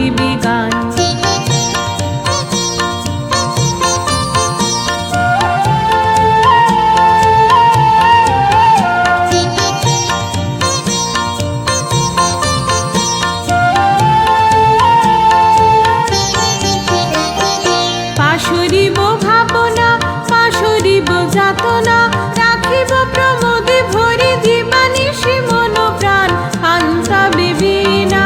গাহিবি গান। পাশরিব ভাবনা পাশরিব যাতনা, রাখিব প্রমোদে ভরি দিবানিশি মন প্রাণ। আন্তা বিবিনা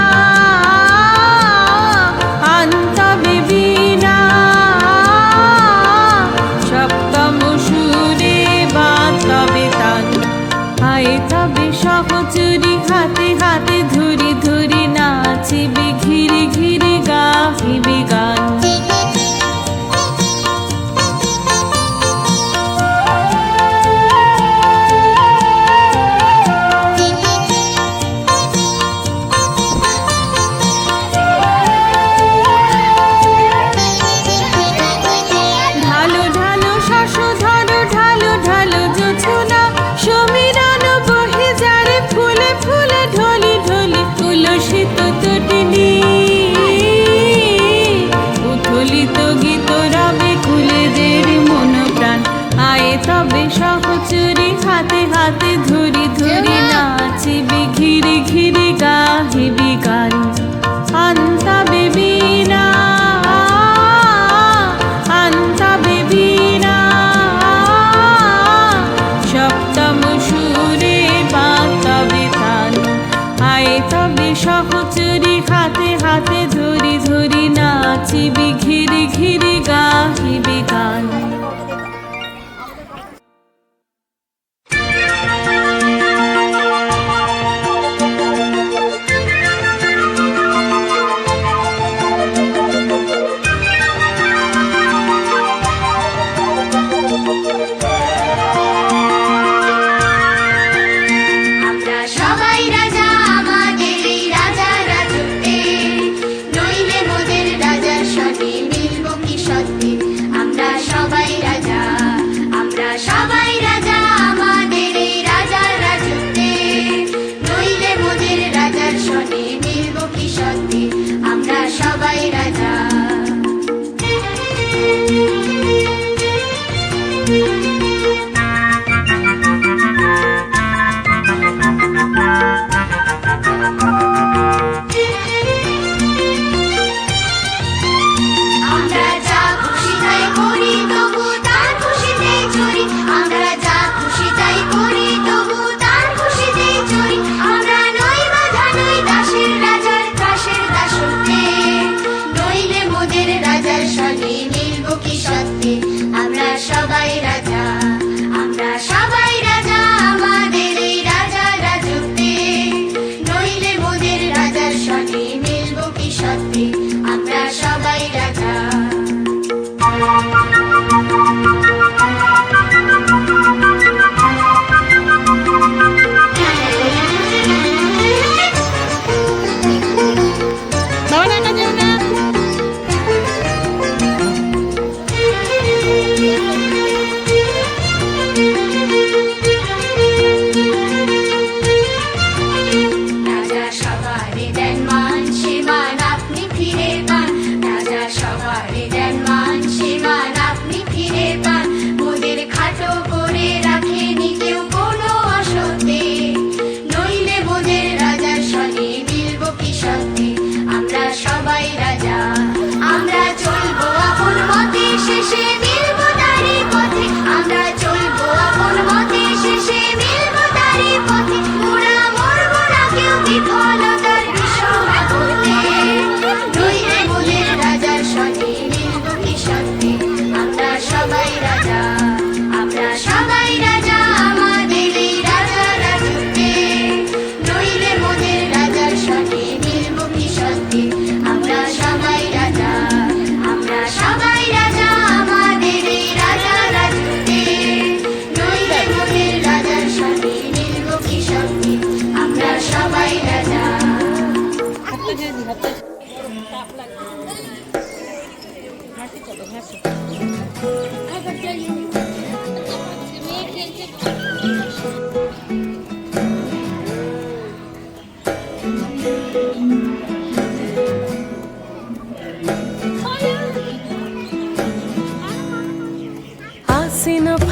আন্তা বিবিনা, সপ্তম সুরে বাতাবে তান। আয় তবে সহচরি হাতে হাতে ধরি ধরি, নাচিবি ঘিরে ঘিরে গাহিবি গান। তবে সহচরি হাতে হাতে ধরি ধরি, নাচিবি ঘিরে ঘিরে গাহিবি গান। আন্তা বিবিনা আন্তা বিবিনা, সপ্তম সুরে বাতাবে তান। আয় তবে সহচরি হাতে হাতে ধরি ধরি, নাচিবি ঘিরে ঘিরে গাহিবি গান।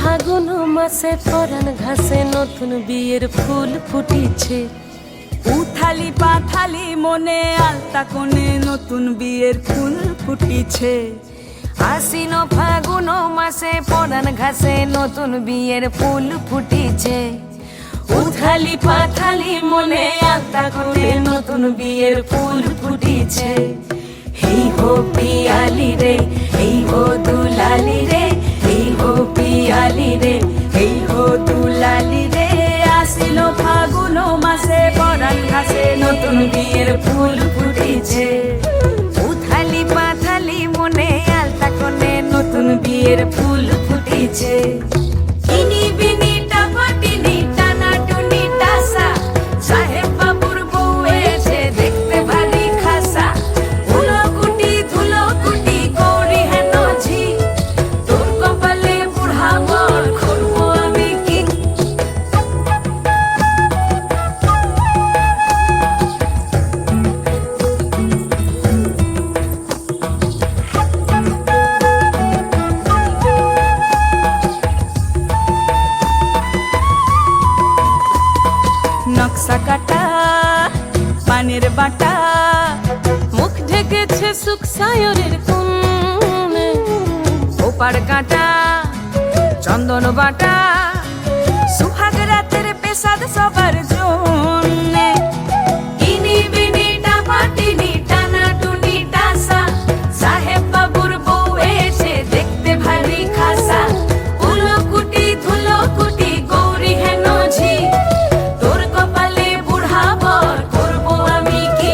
ফাগুন মাসে পরাণ ঘাসে নতুন বিয়ের ফুল ফুটিছে। উথালি পাথালি মনে আলতা কোণে নতুন বিয়ের ফুল ফুটিছে। আশ্বিন ফাগুন মাসে পরাণ ঘাসে নতুন বিয়ের ফুল ফুটিছে। উথালি পাথালি মনে আলতা কোণে নতুন বিয়ের ফুল ফুটিছে। হেই হো পিয়ালি রে, হেই হো দুলালি রে, হেই হো পিয়ালি রে, হেই হো দুলালি রে। আশ্বিন ফাগুন মাসে পরাণ ঘাসে নতুন বিয়ের ফুল ফুটিছে। উথালি পাথালি মনে আলতা কোণে নতুন বিয়ের ফুল ফুটিছে। ইনি বিনি টাপাটিনি টানা টুনি টাসা, সাহেব বাবুর বউ এসে দেখতে ভারী খাসা। ধুলো কুটি গৌরী হেন ঝি, তোর কপালে বুড়া বর করবো আমি কি। নকশা কাটা পানের বাটা, মুখ ঢেকেছে সুখ সায়রের কোণে। ওপার কাটা চন্দন বাটা, সুহাগ রাতের পেশাদ সবার জন্যে। ইনি বিনি টাপাটিনি টানা টুনি টাসা, সাহেব বাবুর বউ এসে দেখতে ভারী খাসা। ধুলো কুটি গৌরী হেন ঝি, তোর কপালে বুড়া বর করবো আমি কি।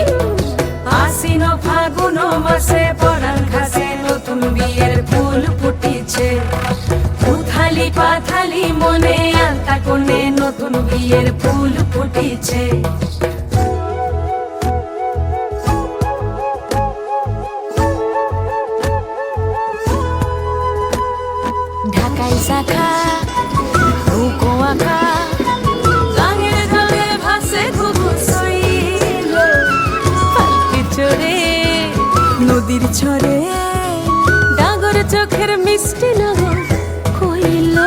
আশ্বিন ফাগুন মাসে পরাণ ঘাসে নতুন বিয়ের ফুল ফুটিছে। উথালি পাথালি মনে আলতা কোণে নতুন বিয়ের ফুল ফুটিছে। ঢাকাই শাখা রুকো আঁকা, গাঙের জলে ভাসে ঘুঘু শৈল। পালকি চড়ে নদীর ছড়ে ডাগর চোখের মিষ্টি নগর কইল।